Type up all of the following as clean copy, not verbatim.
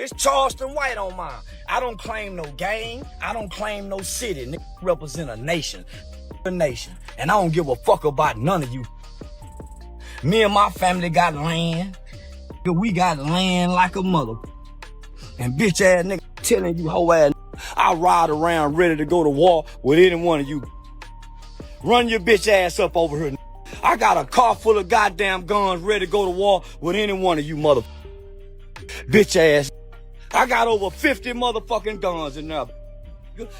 It's Charleston White on mine. I don't claim no gang. I don't claim no city. Nigga represent a nation. And I don't give a fuck about none of you. Me and my family got land. We got land like a mother. And bitch ass nigga telling you hoe ass, I ride around ready to go to war with any one of you. Run your bitch ass up over here. I got a car full of goddamn guns ready to go to war with any one of you mother bitch ass. I got over 50 motherfucking guns in there.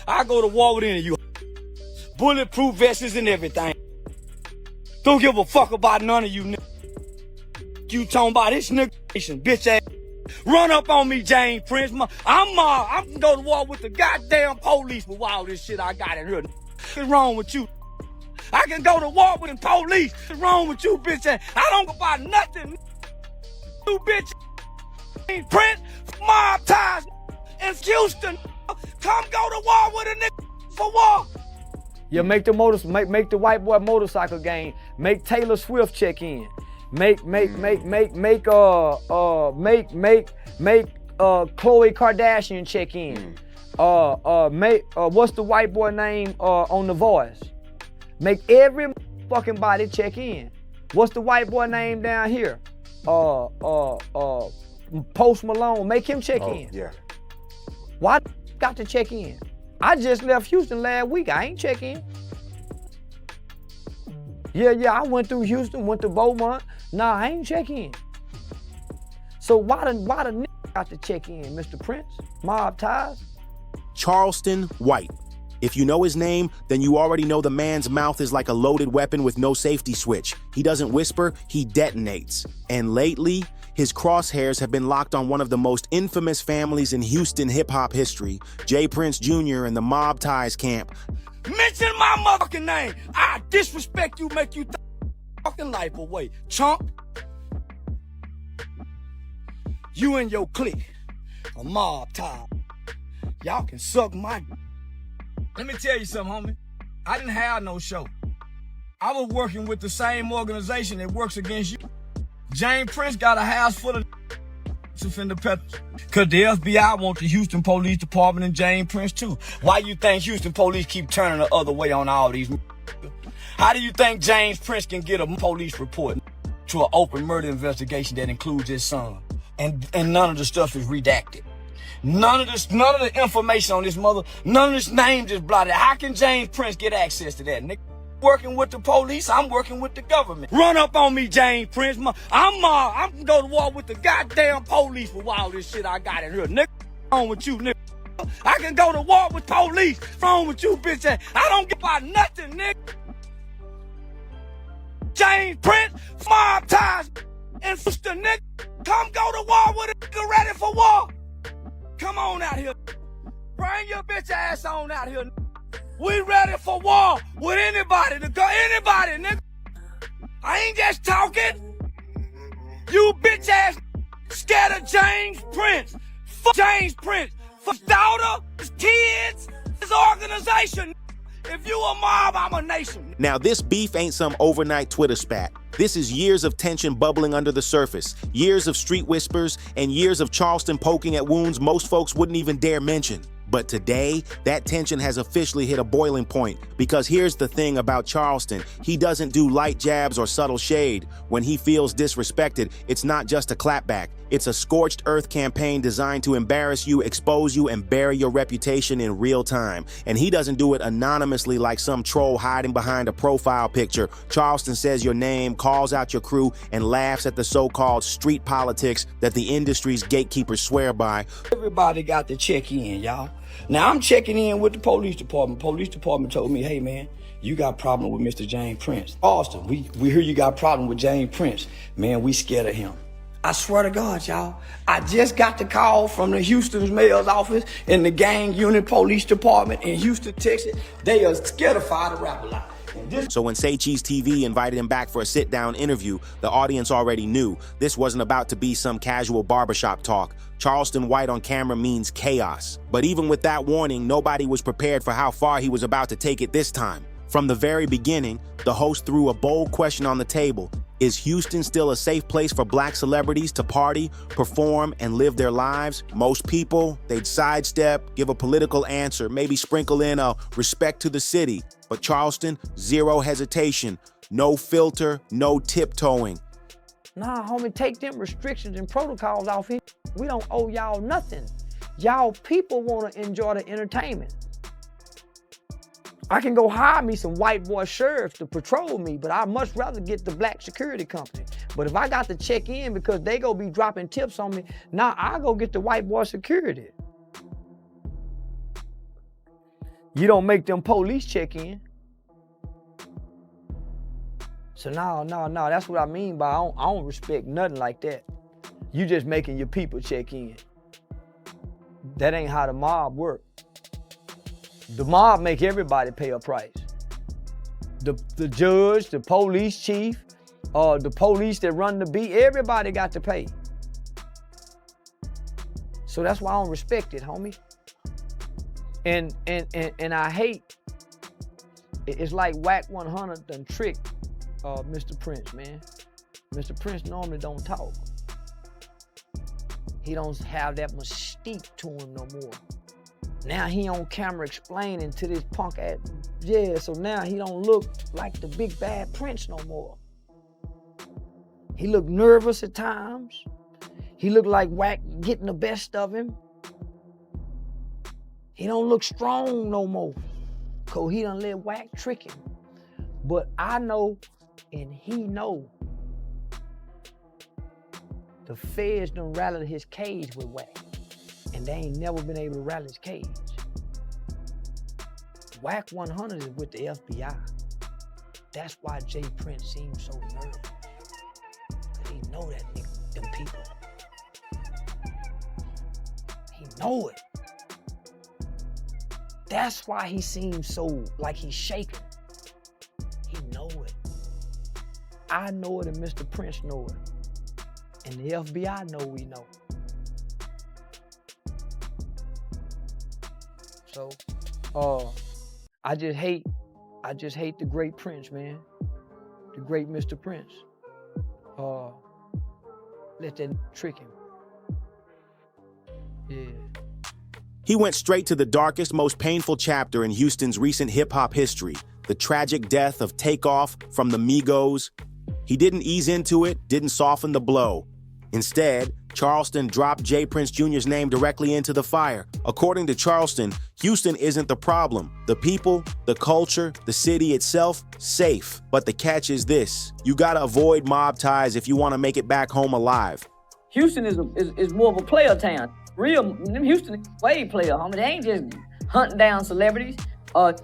I go to war with any of you. Bulletproof vests and everything. Don't give a fuck about none of you niggas. You talking about this nigga bitch ass. Run up on me, James Prince. I'm gonna go to war with the goddamn police with all this shit I got in here. What's wrong with you? I can go to war with the police. What's wrong with you, bitch ass? I don't go about nothing. You bitch James Prince, mob ties in Houston. Come go to war with a nigga for war. Yeah, make the white boy motorcycle gang. Make Taylor Swift check in. Make Khloe Kardashian check in. What's the white boy name on The Voice? Make every fucking body check in. What's the white boy name down here? Post Malone. Make him check in. Yeah. Why got to check in? I just left Houston last week. I ain't check in. Yeah, I went through Houston, went to Beaumont. Nah, I ain't check in. So why the nigga got to check in, Mr. Prince? Mob ties? Charleston White. If you know his name, then you already know the man's mouth is like a loaded weapon with no safety switch. He doesn't whisper, he detonates. And lately, his crosshairs have been locked on one of the most infamous families in Houston hip-hop history, J. Prince Jr. and the Mob Ties camp. Mention my motherfucking name. I disrespect you, make you fucking life away. Chump. You and your clique, a mob tie. Y'all can suck my. Let me tell you something, homie. I didn't have no show. I was working with the same organization that works against you. James Prince got a house full of offender peppers. Cause the FBI want the Houston Police Department and James Prince too. Why you think Houston police keep turning the other way on all these? How do you think James Prince can get a police report to an open murder investigation that includes his son? And none of the stuff is redacted. None of the information on this none of this names is blotted. How can James Prince get access to that, nigga? Working with the police, I'm working with the government. Run up on me, James Prince. I'm gonna go to war with the goddamn police with all this shit I got in here, nigga. What's wrong with you, nigga? I can go to war with police. What's wrong with you, bitch ass? I don't give about nothing, nigga. James Prince, mob ties, and sister, nigga. Come go to war with a nigga ready for war. Come on out here. Bring your bitch ass on out here. We ready for war with anybody to go, anybody, nigga. I ain't just talking. You bitch ass scared of James Prince. Fuck James Prince. Fuck his daughter, his kids, his organization. If you a mob, I'm a nation. Now, this beef ain't some overnight Twitter spat. This is years of tension bubbling under the surface, years of street whispers, and years of Charleston poking at wounds most folks wouldn't even dare mention. But today, that tension has officially hit a boiling point, because here's the thing about Charleston. He doesn't do light jabs or subtle shade. When he feels disrespected, it's not just a clapback. It's a scorched earth campaign designed to embarrass you, expose you, and bury your reputation in real time. And he doesn't do it anonymously like some troll hiding behind a profile picture. Charleston says your name, calls out your crew, and laughs at the so-called street politics that the industry's gatekeepers swear by. Everybody got to check in, y'all. Now, I'm checking in with the police department. Police department told me, hey, man, you got a problem with Mr. James Prince. Austin, we hear you got a problem with James Prince. Man, we scared of him. I swear to God, y'all, I just got the call from the Houston's mayor's office and the gang unit police department in Houston, Texas. They are scared of fire to rap a lot. So when Say Cheese TV invited him back for a sit-down interview, the audience already knew this wasn't about to be some casual barbershop talk. Charleston White on camera means chaos. But even with that warning, nobody was prepared for how far he was about to take it this time. From the very beginning, the host threw a bold question on the table. Is Houston still a safe place for black celebrities to party, perform, and live their lives? Most people, they'd sidestep, give a political answer, maybe sprinkle in a respect to the city. But Charleston, zero hesitation, no filter, no tiptoeing. Nah, homie, take them restrictions and protocols off here. We don't owe y'all nothing. Y'all people want to enjoy the entertainment. I can go hire me some white boy sheriffs to patrol me, but I'd much rather get the black security company. But if I got to check in because they gonna be dropping tips on me, now I go get the white boy security. You don't make them police check in. So no, that's what I mean by I don't respect nothing like that. You just making your people check in. That ain't how the mob work. The mob make everybody pay a price. The judge, the police chief, the police that run the beat, everybody got to pay. So that's why I don't respect it, homie. And I hate, it's like Whack 100 done tricked Mr. Prince, man. Mr. Prince normally don't talk. He don't have that mystique to him no more. Now he on camera explaining to this punk ass, yeah, so now he don't look like the big bad Prince no more. He look nervous at times. He look like Whack getting the best of him. He don't look strong no more, cause he done let Whack trick him. But I know, and he know, the feds done rattled his cage with Whack. And they ain't never been able to rattle his cage. Whack 100 is with the FBI. That's why Jay Prince seems so nervous. Cause he know that nigga, them people. He know it. That's why he seems so like he's shaking. He know it. I know it and Mr. Prince know it. And the FBI know we know. So, I just hate the great Prince, man. The great Mr. Prince. Let that trick him. Yeah. He went straight to the darkest, most painful chapter in Houston's recent hip-hop history, the tragic death of Takeoff from the Migos. He didn't ease into it, didn't soften the blow. Instead, Charleston dropped Jay Prince Jr.'s name directly into the fire. According to Charleston, Houston isn't the problem. The people, the culture, the city itself, safe. But the catch is this: you gotta avoid mob ties if you wanna make it back home alive. Houston is more of a player town. Houston way player, homie. They ain't just hunting down celebrities.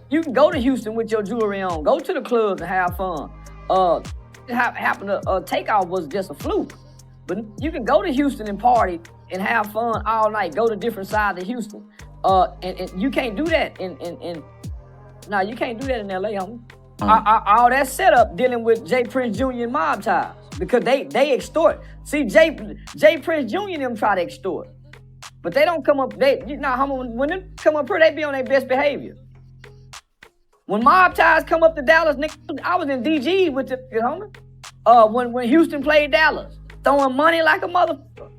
You can go to Houston with your jewelry on. Go to the clubs and have fun. Happened to Takeoff was just a fluke. But you can go to Houston and party and have fun all night. Go to different sides of Houston. And you can't do that you can't do that in LA, homie. All that setup dealing with Jay Prince Jr. and mob ties because they extort. See, Jay Prince Jr. and them try to extort. But they don't come up, homie, when they come up here, they be on their best behavior. When mob ties come up to Dallas, nigga, I was in DG with the homie. When Houston played Dallas. Throwing money like a motherfucker.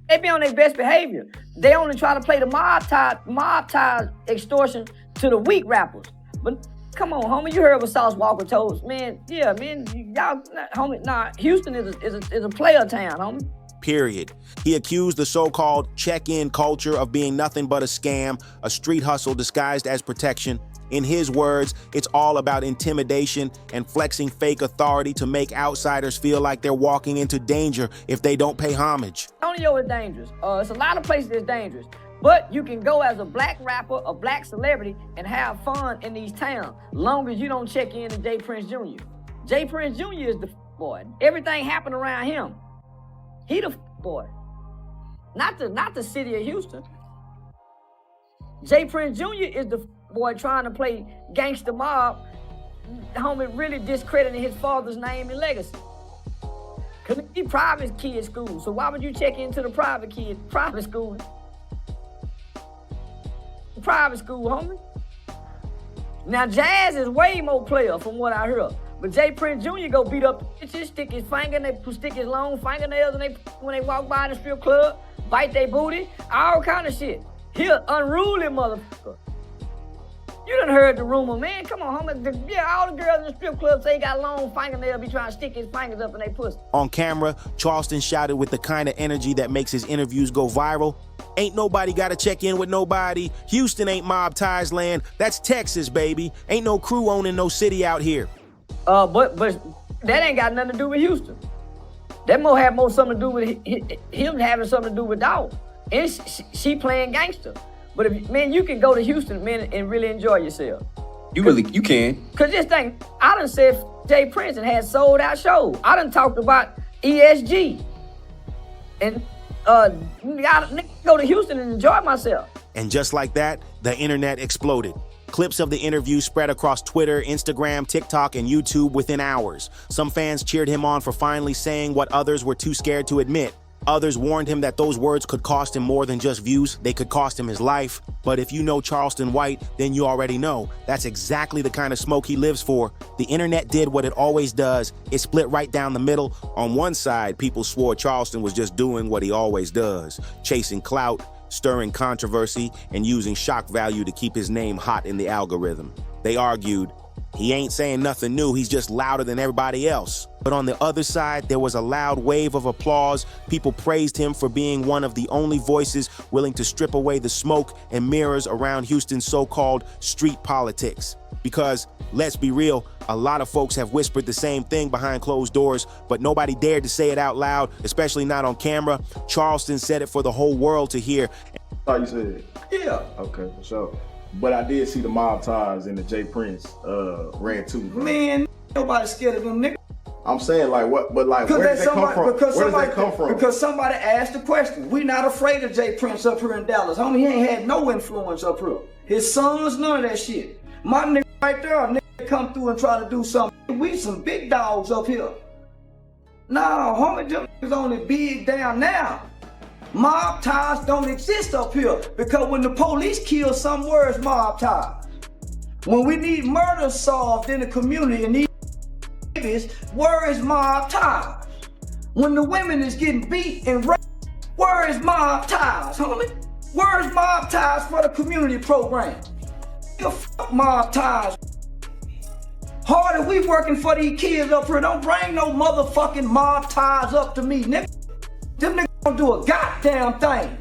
They be on their best behavior. They only try to play the mob tie extortion to the weak rappers. But come on, homie, you heard what Sauce Walker told us. Man, yeah, man, y'all, homie, Houston is a player town, homie. Period. He accused the so-called check-in culture of being nothing but a scam, a street hustle disguised as protection. In his words, it's all about intimidation and flexing fake authority to make outsiders feel like they're walking into danger if they don't pay homage. Antonio is dangerous. It's a lot of places that's dangerous. But you can go as a black rapper, a black celebrity, and have fun in these towns, long as you don't check in to Jay Prince Jr. Jay Prince Jr. is the boy. Everything happened around him. He the boy. Not the city of Houston. Jay Prince Jr. is the boy trying to play gangster mob, homie, really discrediting his father's name and legacy. Cause he private kid school, so why would you check into the private school? Private school, homie. Now Jazz is way more player from what I heard. But Jay Prince Jr. go beat up bitches, stick his finger, they stick his long fingernails when they walk by the strip club, bite their booty, all kind of shit. He an unruly motherfucker. You done heard the rumor, man. Come on, homie. Yeah, all the girls in the strip club say he got long fingernails, be trying to stick his fingers up in their pussy. On camera, Charleston shouted with the kind of energy that makes his interviews go viral. Ain't nobody gotta check in with nobody. Houston ain't mob ties land. That's Texas, baby. Ain't no crew owning no city out here. But that ain't got nothing to do with Houston. That have more something to do with him having something to do with Dawg. And she playing gangster. But if, man, you can go to Houston, man, and really enjoy yourself. You can. Cause this thing, I done said Jay Prince and had sold out shows. I done talked about ESG. And I go to Houston and enjoy myself. And just like that, the internet exploded. Clips of the interview spread across Twitter, Instagram, TikTok, and YouTube within hours. Some fans cheered him on for finally saying what others were too scared to admit. Others warned him that those words could cost him more than just views. They could cost him his life. But if you know Charleston White, then you already know that's exactly the kind of smoke he lives for. The internet did what it always does. It split right down the middle. On one side, people swore Charleston was just doing what he always does, chasing clout, stirring controversy, and using shock value to keep his name hot in the algorithm. They argued, he ain't saying nothing new, he's just louder than everybody else. But on the other side, there was a loud wave of applause. People praised him for being one of the only voices willing to strip away the smoke and mirrors around Houston's so-called street politics. Because, let's be real, a lot of folks have whispered the same thing behind closed doors, but nobody dared to say it out loud, especially not on camera. Charleston said it for the whole world to hear. How you said it? Yeah. Okay, for sure. But I did see the mob ties in the Jay Prince Rant too. Bro. Man, nobody scared of them niggas. I'm saying like what, but like where does that come from? Where does that come from? Because somebody asked the question. We not afraid of Jay Prince up here in Dallas. Homie, he ain't had no influence up here. His sons, none of that shit. My nigga right there, a nigga come through and try to do something. We some big dogs up here. Nah, homie, them niggas only big down now. Mob ties don't exist up here because when the police kill some, where's mob ties? When we need murder solved in the community and these babies, where is mob ties? When the women is getting beat and raped, where is mob ties, homie? Where's mob ties for the community program? Fuck mob ties. Harder we working for these kids up here. Don't bring no motherfucking mob ties up to me, nigga. Them niggas don't do a goddamn thing.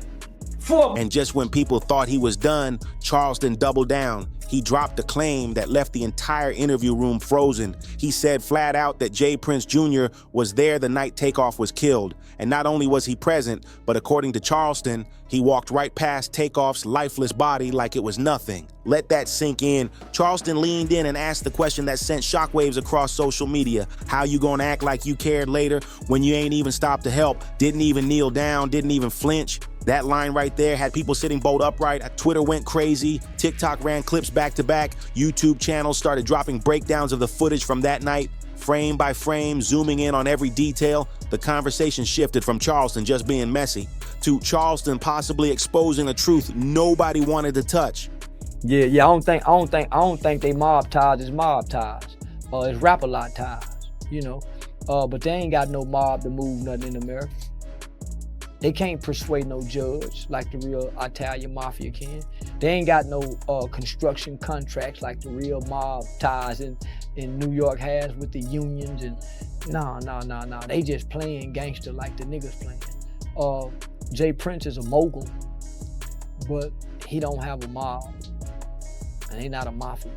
And just when people thought he was done, Charleston doubled down. He dropped the claim that left the entire interview room frozen. He said flat out that Jay Prince Jr. was there the night Takeoff was killed. And not only was he present, but according to Charleston, he walked right past Takeoff's lifeless body like it was nothing. Let that sink in. Charleston leaned in and asked the question that sent shockwaves across social media. How you gonna act like you cared later when you ain't even stopped to help, didn't even kneel down, didn't even flinch? That line right there had people sitting bolt upright. Twitter went crazy. TikTok ran clips back to back. YouTube channels started dropping breakdowns of the footage from that night. Frame by frame, zooming in on every detail. The conversation shifted from Charleston just being messy to Charleston possibly exposing a truth nobody wanted to touch. Yeah, I don't think they mob ties is mob ties. It's rap-a-lot ties, you know. But they ain't got no mob to move nothing in America. They can't persuade no judge like the real Italian mafia can. They ain't got no construction contracts like the real mob ties in New York has with the unions and no. They just playing gangster like the niggas playing. Jay Prince is a mogul, but he don't have a mob and he not a mafia.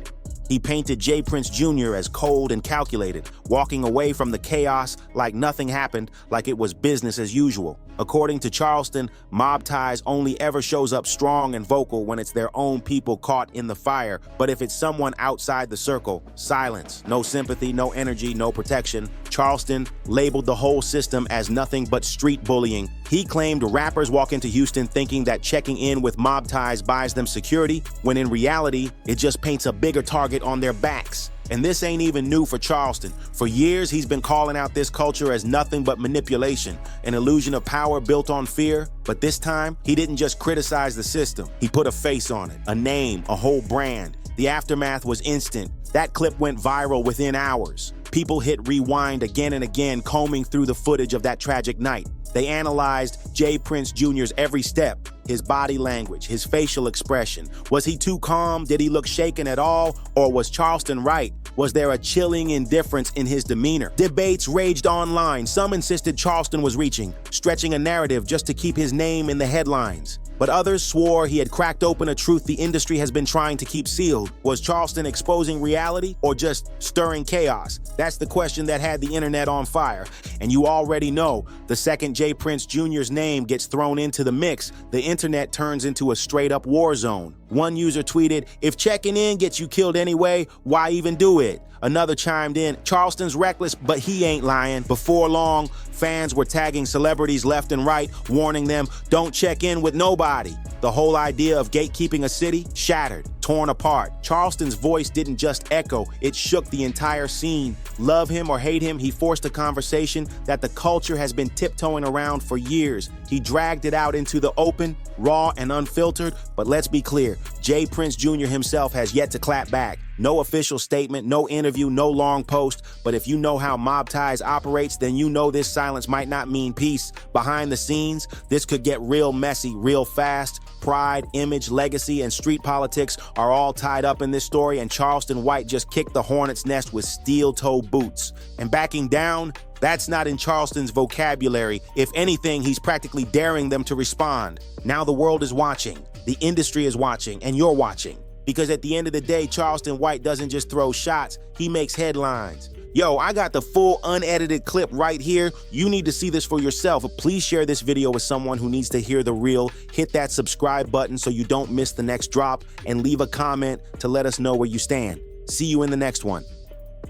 He painted Jay Prince Jr. as cold and calculated, walking away from the chaos like nothing happened, like it was business as usual. According to Charleston, mob ties only ever shows up strong and vocal when it's their own people caught in the fire. But if it's someone outside the circle, silence, no sympathy, no energy, no protection. Charleston labeled the whole system as nothing but street bullying. He claimed rappers walk into Houston thinking that checking in with mob ties buys them security, when in reality, it just paints a bigger target on their backs. And this ain't even new for Charleston. For years, he's been calling out this culture as nothing but manipulation, an illusion of power built on fear. But this time, he didn't just criticize the system. He put a face on it, a name, a whole brand. The aftermath was instant. That clip went viral within hours. People hit rewind again and again, combing through the footage of that tragic night. They analyzed J. Prince Jr.'s every step, his body language, his facial expression. Was he too calm? Did he look shaken at all? Or was Charleston right? Was there a chilling indifference in his demeanor? Debates raged online. Some insisted Charleston was reaching, stretching a narrative just to keep his name in the headlines. But others swore he had cracked open a truth the industry has been trying to keep sealed. Was Charleston exposing reality or just stirring chaos? That's the question that had the internet on fire. And you already know, the second J. Prince Jr.'s name gets thrown into the mix, the internet turns into a straight-up war zone. One user tweeted, "If checking in gets you killed anyway, why even do it?" Another chimed in, "Charleston's reckless, but he ain't lying." Before long, fans were tagging celebrities left and right, warning them, "Don't check in with nobody." The whole idea of gatekeeping a city shattered, torn apart. Charleston's voice didn't just echo, it shook the entire scene. Love him or hate him, he forced a conversation that the culture has been tiptoeing around for years. He dragged it out into the open, raw and unfiltered, but let's be clear, J. Prince Jr. himself has yet to clap back. No official statement, no interview, no long post, but if you know how Mob Ties operates, then you know this silence might not mean peace. Behind the scenes, this could get real messy, real fast. Pride, image, legacy, and street politics are all tied up in this story, and Charleston White just kicked the hornet's nest with steel-toe boots. And backing down, that's not in Charleston's vocabulary. If anything, he's practically daring them to respond. Now the world is watching, the industry is watching, and you're watching. Because at the end of the day, Charleston White doesn't just throw shots, he makes headlines. Yo, I got the full unedited clip right here. You need to see this for yourself. Please share this video with someone who needs to hear the real. Hit that subscribe button so you don't miss the next drop, and leave a comment to let us know where you stand. See you in the next one.